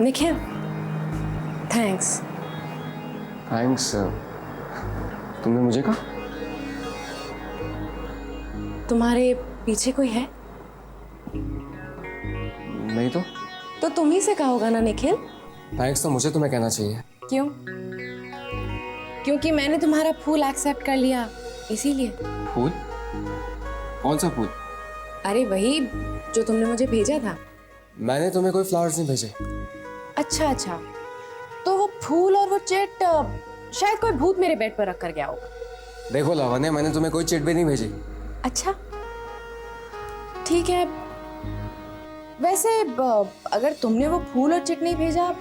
Nikhil, thanks. Thanks? तुमने मुझे कहा? तुम्हारे पीछे कोई है? नहीं तो तुम ही से कहा होगा ना निखिल। थैंक्स तो मुझे तुम्हें कहना चाहिए। क्यों? क्योंकि मैंने तुम्हारा फूल एक्सेप्ट कर लिया, इसीलिए। फूल? कौन सा फूल? अरे वही जो तुमने मुझे भेजा था। मैंने तुम्हें कोई फ्लावर्स नहीं भेजे। अच्छा, तो वो फूल और वो चिट शायद कोई भूत मेरे बेड पर रख कर गया होगा। देखो लावण्य, मैंने तुम्हें कोई चिट भी नहीं भेजी। अच्छा, ठीक है। वैसे अगर तुमने वो फूल और चिट नहीं भेजा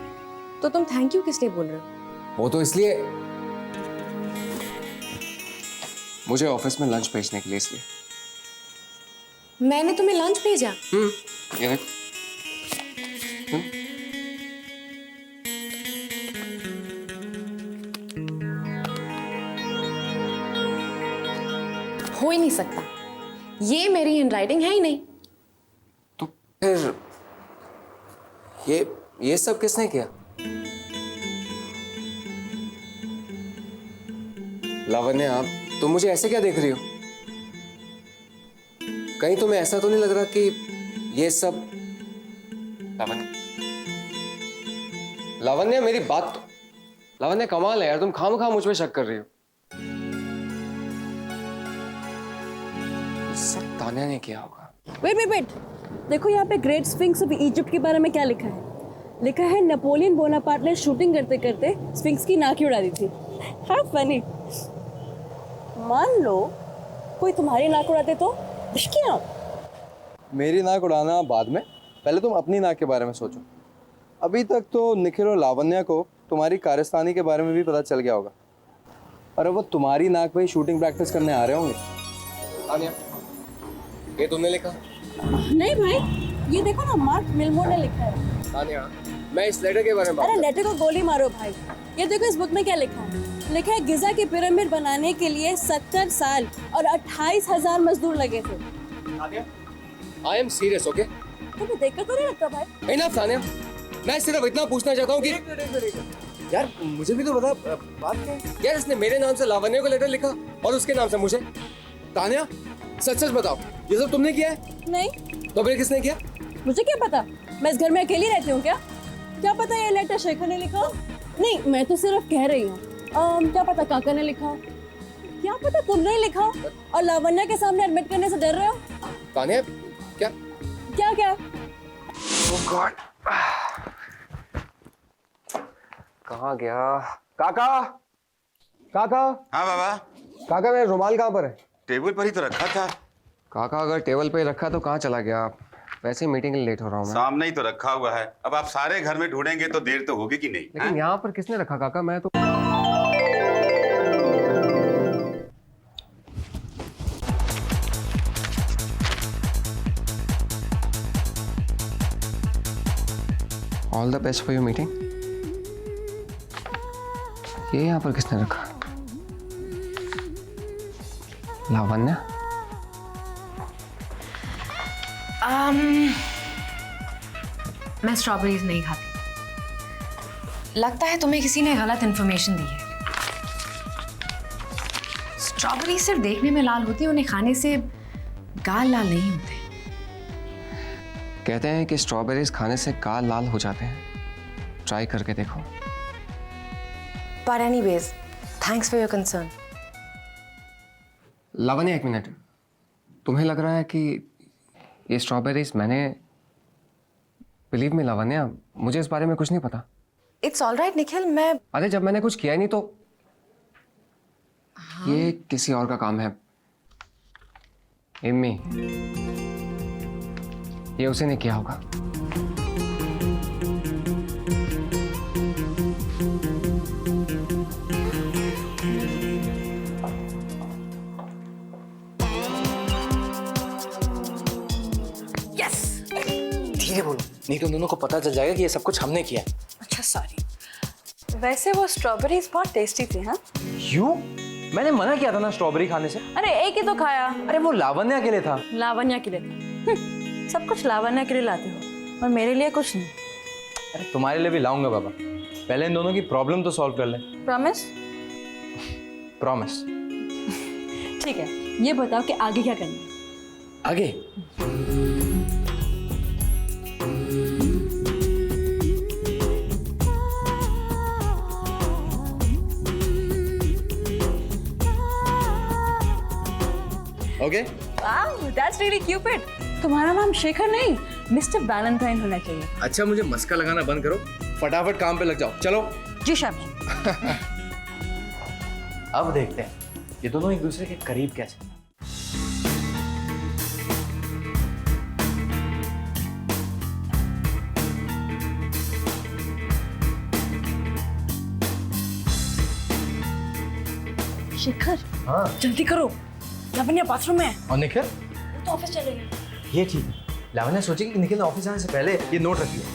तो तुम थैंक यू किस लिए बोल रहे हो? वो तो इसलिए, मुझे ऑफिस में लंच भेजने के लिए, इसलिए। मैंने तुम्हें लंच भेजा? ये देखो। हो ही नहीं सकता, ये मेरी हैंडराइटिंग है ही नहीं। तो फिर ये सब किसने किया? लावण्य, आप तुम मुझे ऐसे क्या देख रही हो? कहीं तुम्हें ऐसा तो नहीं लग रहा कि ये सब लावण्य मेरी बात तो, लावण्य कमाल है यार, तुम खामखा मुझ पे शक कर रही हो। सब तान्या ने किया होगा। वेट, देखो यहाँ पे ग्रेट स्फिंक्स ऑफ इजिप्ट के बारे में क्या लिखा है। लिखा है नेपोलियन बोनापार्ट ने शूटिंग करते करते स्फिंक्स की नाक ही उड़ा दी थी। How funny. मान लो कोई तुम्हारी नाक उड़ाते तो क्या? मेरी नाक उड़ाना बाद में, पहले तुम अपनी नाक के बारे में सोचो। अभी तक तो निखिल और लावण्या को तुम्हारी कारस्तानी के बारे में भी पता चल गया होगा, और अब वो तुम्हारी नाक पे ही शूटिंग प्रैक्टिस करने आ रहे होंगे। तान्या, ये तुमने लिखा? नहीं भाई, ये देखो ना, मार्क मिलमोर ने लिखा है। तान्या, मैं इस लेटर के बारे में अरे लेटर को गोली मारो भाई। ये देखो इस बुक में क्या लिखा है। लिखा है गिजा की पिरामिड बनाने के लिए 70 साल और 28,000 मजदूर लगे थे। I am serious, okay? तुम्हें देखकर तो नहीं लगता भाई? नहीं ना तान्या, मैं सिर्फ इतना पूछना चाहता हूँ कि यार मुझे भी तो बता, बात क्या है? यार इसने मेरे नाम से लावण्य को लेटर लिखा और उसके नाम से मुझे। तान्या, सच सच बताओ, ये सब तुमने किया है? नहीं। तो फिर किसने किया? मुझे क्या पता, मैं इस घर में अकेली रहती हूँ क्या? क्या पता ये लेटर शेखर ने लिखा हो? नहीं, मैं तो सिर्फ कह रही हूँ। क्या पता काका ने लिखा हो, क्या पता तुमने ही लिखा हो और लावण्या के सामने एडमिट करने से डर रहे हो? तान्या, क्या क्या क्या? oh God. कहाँ गया? काका, काका, हाँ बाबा, काका मेरा रुमाल कहाँ पर है? टेबल पर ही तो रखा था। काका अगर टेबल पे रखा तो कहाँ चला गया? वैसे ही मीटिंग के लिए लेट हो रहा हूँ मैं। सामने ही तो रखा हुआ है। अब आप सारे घर में ढूंढेंगे तो देर तो होगी कि नहीं? लेकिन यहाँ पर किसने रखा काका? मैं तो all the best for your meeting. ये यहाँ पर किसने रखा? लावण्य? मैं स्ट्रॉबेरीज नहीं खाती। लगता है तुम्हें किसी ने गलत इन्फॉर्मेशन दी है। स्ट्रॉबेरी सिर्फ देखने में लाल होती है, उन्हें खाने से गाल लाल नहीं होते। कहते हैं कि स्ट्रॉबेरीज खाने से गाल लाल हो जाते हैं। ट्राई करके देखो। पर anyways, thanks for your concern. Lavanya, एक मिनट। तुम्हें लग रहा है कि ये स्ट्रॉबेरीज मैंने, बिलीव मी लावण्य, मुझे इस बारे में कुछ नहीं पता। इट्स ऑल राइट निखिल, मैं अरे जब मैंने कुछ किया ही नहीं तो ये किसी और का काम है। इम्मी, ये उसी ने किया होगा। धीरे बोलो, नहीं तो उन दोनों को पता चल जाएगा कि ये सब कुछ हमने किया है। अच्छा सॉरी। वैसे वो स्ट्रॉबेरीज बहुत टेस्टी थी। हाँ, क्यों? मैंने मना किया था ना स्ट्रॉबेरी खाने से। अरे एक ही तो खाया। अरे वो लावण्या के लिए था। लावण्या के लिए था। सब कुछ लावण्या के लिए लाते हो और मेरे लिए कुछ नहीं। तुम्हारे लिए भी लाऊंगा बाबा, पहले इन दोनों की प्रॉब्लम तो सॉल्व कर ले। प्रॉमिस? प्रॉमिस। ठीक है, ये बताओ कि आगे क्या करना है? आगे okay. Wow, that's really Cupid. तुम्हारा नाम शेखर नहीं, मिस्टर वैलेंटाइन होना चाहिए। अच्छा, मुझे मस्का लगाना बंद करो, फटाफट काम पे लग जाओ, चलो। जी शाम। अब देखते हैं ये दोनों एक दूसरे के करीब कैसे। शेखर, हाँ, जल्दी करो, लावण्या बाथरूम में है। और निखिल? वो तो ऑफिस चले गए। ये ठीक है। लावण्या सोचेगी कि निखिल ने ऑफिस आने से पहले ये नोट रख लिया।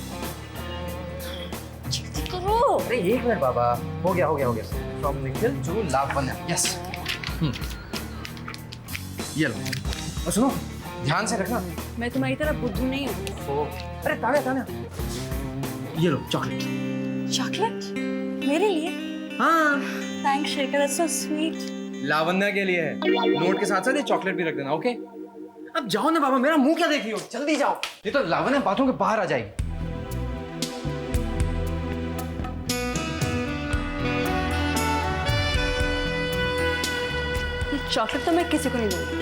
जल्दी करो। अरे एक मिनट बाबा, हो गया हो गया हो गया। From Nikhil to Lavanya, yes. ये लो, और सुनो, ध्यान से रखना। मैं तुम्हारी तरह बुद्धू नहीं हूँ। अरे तान्या तान्या, ये लो चॉकलेट। चॉकलेट मेरे लिए? हाँ, thanks Shekhar, that's so sweet. Lavanya के लिए है, नोट के साथ साथ ये चॉकलेट भी रख देना, ओके? अब जाओ ना बाबा, मेरा मुंह क्या देख रही हो, जल्दी जाओ। ये तो लावण्या बातों के बाहर आ जाएगी। ये चॉकलेट तो मैं किसी को नहीं दूंगी।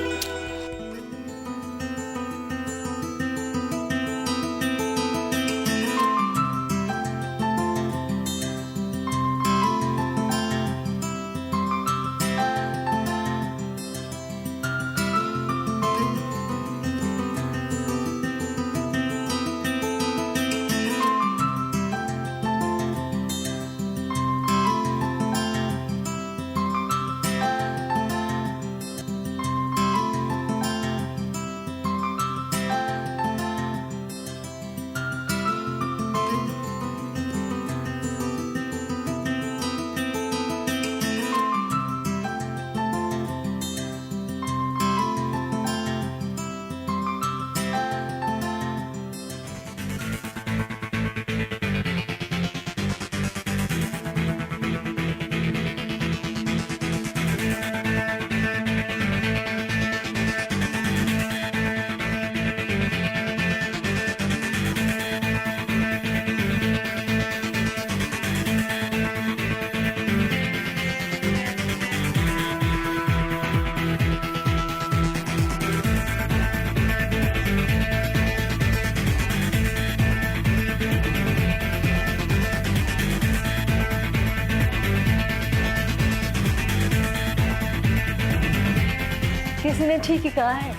किसी ने ठीक ही कहा है,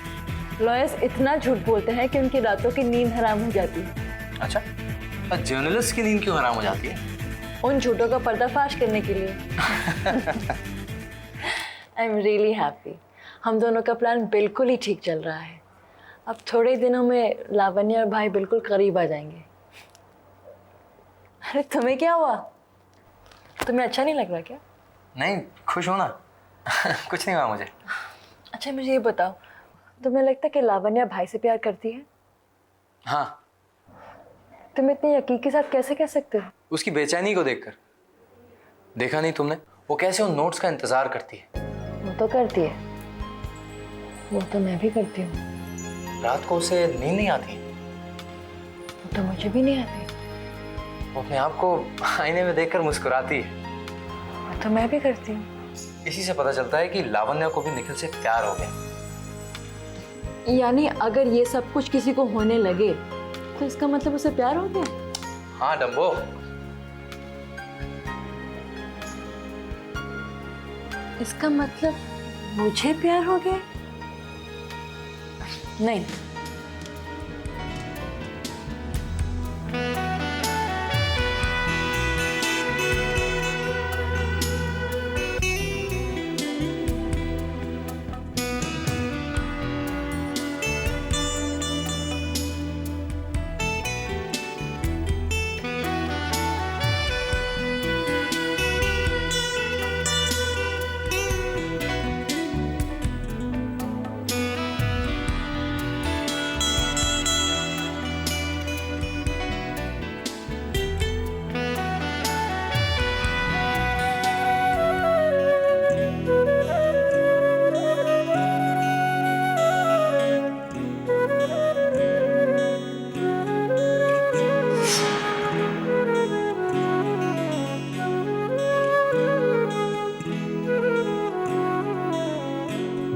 लॉयर्स इतना झूठ बोलते हैं कि उनकी रातों की नींद हराम हो जाती है। अच्छा, और जर्नलिस्ट की नींद क्यों हराम हो जाती है? उन झूठों का पर्दाफाश करने के लिए। I am really happy. हम दोनों का प्लान बिल्कुल ही ठीक चल रहा है। अब थोड़े दिनों में लावण्या और भाई बिल्कुल करीब आ जाएंगे। अरे तुम्हें क्या हुआ? तुम्हें अच्छा नहीं लग रहा क्या? नहीं, खुश हो ना। कुछ नहीं हुआ मुझे। अच्छा मुझे ये बताओ, तुम्हें लगता है कि लावण्या भाई से प्यार करती है? हाँ, तुम इतने यकीन के साथ कैसे कह सकते हो? उसकी बेचैनी को देखकर। देखा नहीं तुमने वो कैसे उन नोट्स का इंतजार करती है? वो तो करती है, वो तो मैं भी करती हूँ। रात को उसे नींद नहीं आती, वो तो मुझे भी नहीं आती। वो अपने आप को आईने में देखकर मुस्कुराती है। वो तो मैं भी करती हूँ। इसी से पता चलता है कि लावण्या को भी निखिल से प्यार हो गया। यानी अगर ये सब कुछ किसी को होने लगे तो इसका मतलब उसे प्यार हो गया? हाँ डम्बो, इसका मतलब मुझे प्यार हो गया? नहीं,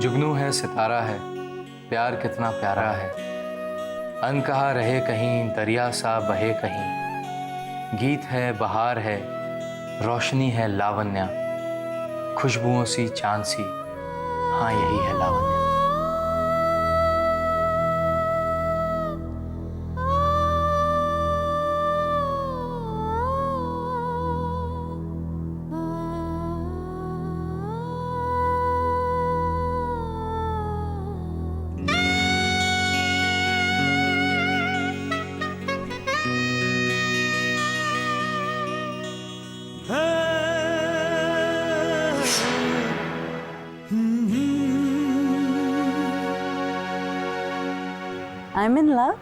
जुगनू है सितारा है, प्यार कितना प्यारा है। अनकहा रहे कहीं, दरिया सा बहे कहीं। गीत है, बहार है, रोशनी है लावण्या, खुशबुओं सी चांद सी, हाँ यही है Lavanya. I'm in love?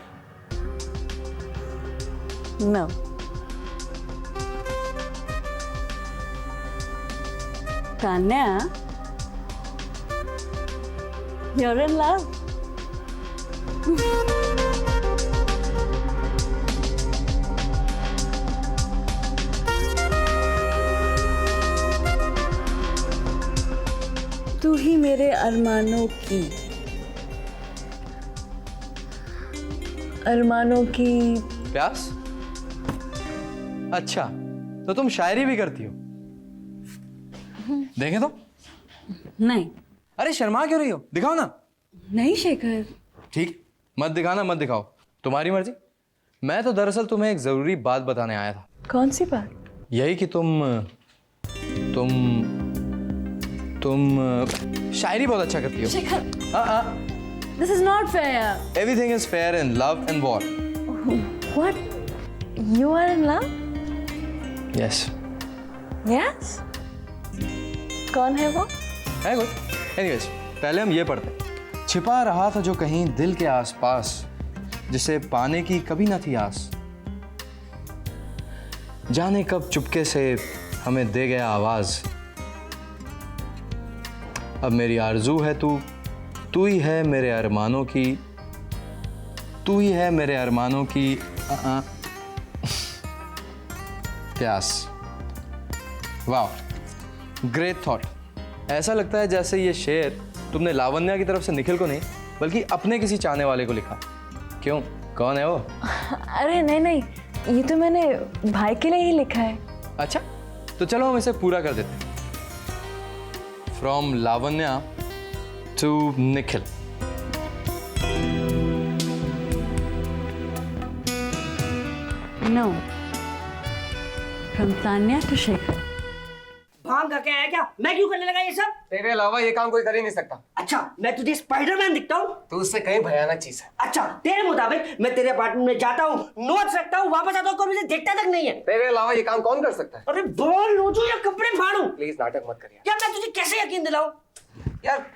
No. Tanya, you're in love? तू ही मेरे अरमानों की प्यास? अच्छा, तो तुम शायरी भी करती हो? देखें तो? नहीं। अरे शर्मा क्यों रही हो? दिखाओ ना। नहीं शेखर। ठीक, मत दिखाना, मत दिखाओ, तुम्हारी मर्जी। मैं तो दरअसल तुम्हें एक जरूरी बात बताने आया था। कौन सी बात? यही कि तुम शायरी बहुत अच्छा करती हो। शेखर, हाँ, this is not fair. everything is fair in love and war. What? You are in love? Yes. Yes. कौन है वो? है कोई? Anyways, पहले हम ये पढ़ते हैं। छिपा रहा था जो कहीं दिल के आसपास, जिसे पाने की कभी ना थी आस। जाने कब चुपके से हमें दे गया आवाज। अब मेरी आरजू है तू ही है मेरे अरमानों की, तू ही है मेरे अरमानों की प्यास। वाह, ग्रेट थॉट। ऐसा लगता है जैसे ये शेर तुमने लावण्या की तरफ से निखिल को नहीं बल्कि अपने किसी चाहने वाले को लिखा। क्यों, कौन है वो? अरे नहीं नहीं, ये तो मैंने भाई के लिए ही लिखा है। अच्छा, तो चलो हम इसे पूरा कर देते हैं। From Lavanya to Nikhil. No. From Tanya to Shekhar. भांग का क्या है क्या? मैं क्यों करने लगा ये सब? तेरे अलावा ये काम कोई कर ही नहीं सकता। अच्छा, मैं तुझे स्पाइडरमैन दिखता हूँ? तू उससे कहीं भयानक चीज है। अच्छा, तेरे मुताबिक मैं तेरे अपार्टमेंट में जाता हूँ, नोट्स रखता हूँ, वापस आता हूँ, कोई मुझे देखता तक नहीं है। तेरे अलावा ये काम कौन कर सकता है? अरे बॉल नोचूं या कपड़े फाड़ूं? प्लीज नाटक मत करिए यार, मैं तुझे कैसे यकीन दिलाऊं? यार।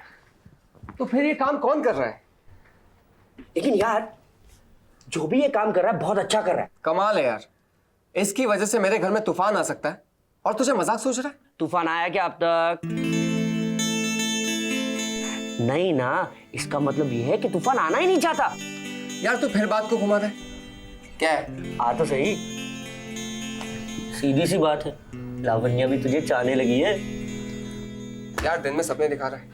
तो फिर ये काम कौन कर रहा है? लेकिन यार, जो भी ये काम कर रहा है बहुत अच्छा कर रहा है। कमाल है यार, इसकी वजह से मेरे घर में तूफान आ सकता है और तुझे मजाक सोच रहा है? तूफान आया क्या अब तक? नहीं ना, इसका मतलब ये है कि तूफान आना ही नहीं चाहता। यार तू फिर बात को घुमा दे। क्या है? आ तो सही। सीधी सी बात है, लावण्या भी तुझे चाहने लगी है। यार दिन में सपने दिखा रहा है।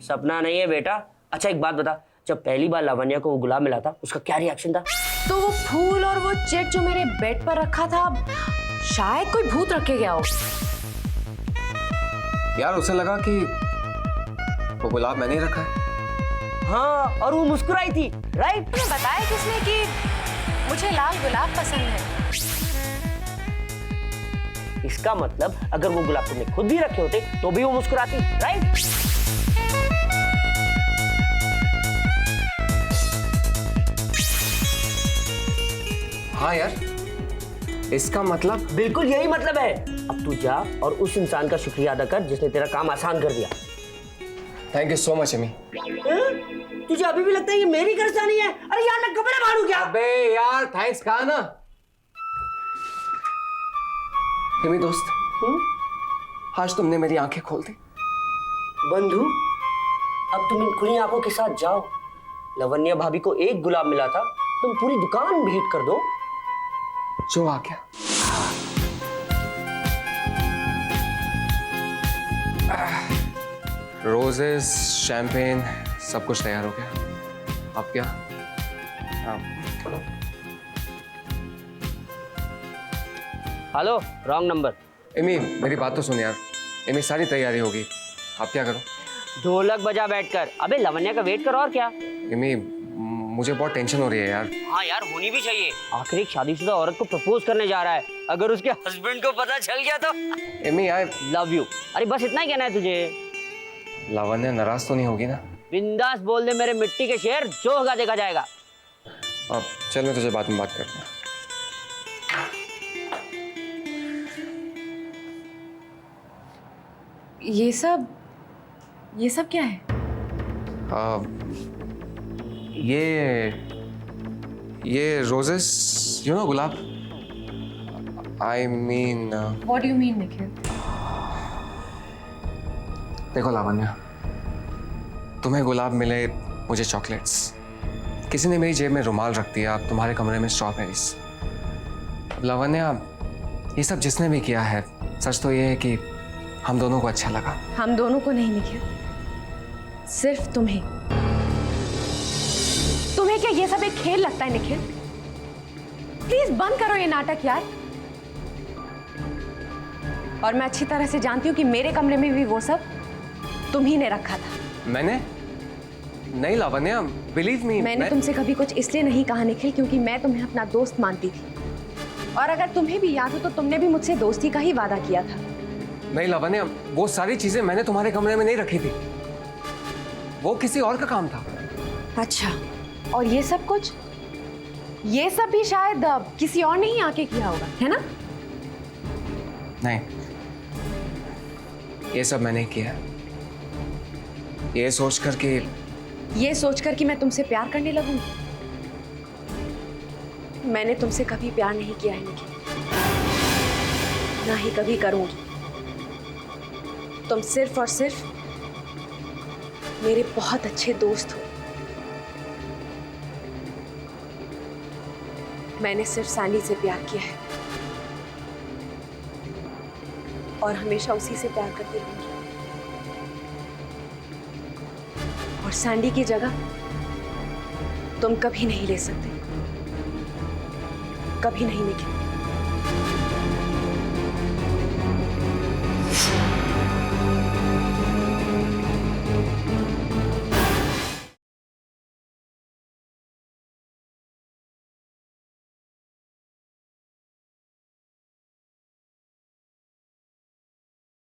सपना नहीं है बेटा। अच्छा एक बात बता, जब पहली बार लावण्या को वो गुलाब मिला था, उसका क्या रिएक्शन था? तो वो फूल और वो चिट जो मेरे बेड पर रखा था, शायद कोई भूत रख के गया हो। यार उसे लगा कि वो गुलाब मैंने ही रखा है। हाँ, और वो मुस्कुराई थी, राइट? तुमने बताया किसने कि मुझे लाल गुलाब पसंद है? इसका मतलब अगर वो गुलाब तुमने खुद भी रखे होते तो भी वो मुस्कुराती, राइट? हाँ यार, इसका मतलब बिल्कुल यही मतलब है। अब तू जा और उस इंसान का शुक्रिया अदा कर जिसने तेरा काम आसान कर दिया। थैंक यू सो मच अमी। तुझे अभी भी लगता है ये मेरी गलती है? अरे यार, मैं कपड़े फाड़ू क्या? अबे यार थैंक्स कहा ना। अमी दोस्त, आज तुमने मेरी आंखें खोल दी। बंधु, अब तुम इन खुली आंखों के साथ जाओ। लावण्या भाभी को एक गुलाब मिला था, तुम पूरी दुकान भेंट कर दो। जो आ गया। रोजेस, शैम्पेन, सब कुछ तैयार हो गया। अब क्या? Hello, wrong number. एमी, मेरी बात तो सुन यार। एमी, सारी तैयारी होगी, अब क्या करूं? ढोलक बजा बैठकर। अबे लवन्या का वेट कर और क्या। एमी, मुझे बहुत टेंशन हो रही है यार। हाँ यार, होनी भी चाहिए। आखिर एक शादीशुदा औरत को प्रपोज करने जा रहा है, अगर उसके हस्बैंड को पता चल गया तो। Amy, I love you. अरे बस इतना ही कहना है तुझे। लावण्या नाराज तो नहीं होगी ना? बिंदास बोल दे मेरे मिट्टी के शेर, जो होगा देखा जाएगा। अब चल, मैं तुझे बाद में बात करता हूँ। ये सब क्या है? ये roses, you know, gulab. I mean What do you mean, Nikhil? देखो लावण्या, तुम्हें गुलाब मिले, मुझे चॉकलेट्स। किसी ने मेरी जेब में रुमाल रख दिया, तुम्हारे कमरे में स्ट्रॉबेरीज। लावण्या, ये सब जिसने भी किया है, सच तो ये है कि हम दोनों को अच्छा लगा। हम दोनों को नहीं निखिल, सिर्फ तुम्हें। तुम्हें क्या ये सब एक खेल लगता है निखिल? प्लीज बंद करो ये नाटक यार। और मैं अच्छी तरह से जानती हूँ कि मेरे कमरे में भी वो सब तुम ही ने रखा था। मैंने नहीं लावण्या, बिलीव मी। मैंने तुमसे कभी कुछ इसलिए नहीं कहा निखिल क्योंकि मैं तुम्हें अपना दोस्त मानती थी, और अगर तुम्हें भी याद हो तो तुमने भी मुझसे दोस्ती का ही वादा किया था। नहीं लावण्या, वो सारी चीजें मैंने तुम्हारे कमरे में नहीं रखी थी, वो किसी और का काम था। अच्छा, और ये सब कुछ, ये सब भी शायद किसी और ने ही आके किया होगा, है ना? नहीं, ये सब मैंने ही किया। ये सोचकर कि मैं तुमसे प्यार करने लगूं। मैंने तुमसे कभी प्यार नहीं किया है निखिल, ना ही कभी करूंगी। तुम सिर्फ और सिर्फ मेरे बहुत अच्छे दोस्त हो। मैंने सिर्फ सैंडी से प्यार किया है और हमेशा उसी से प्यार करती रहूंगी। और सैंडी की जगह तुम कभी नहीं ले सकते, कभी नहीं निखिल।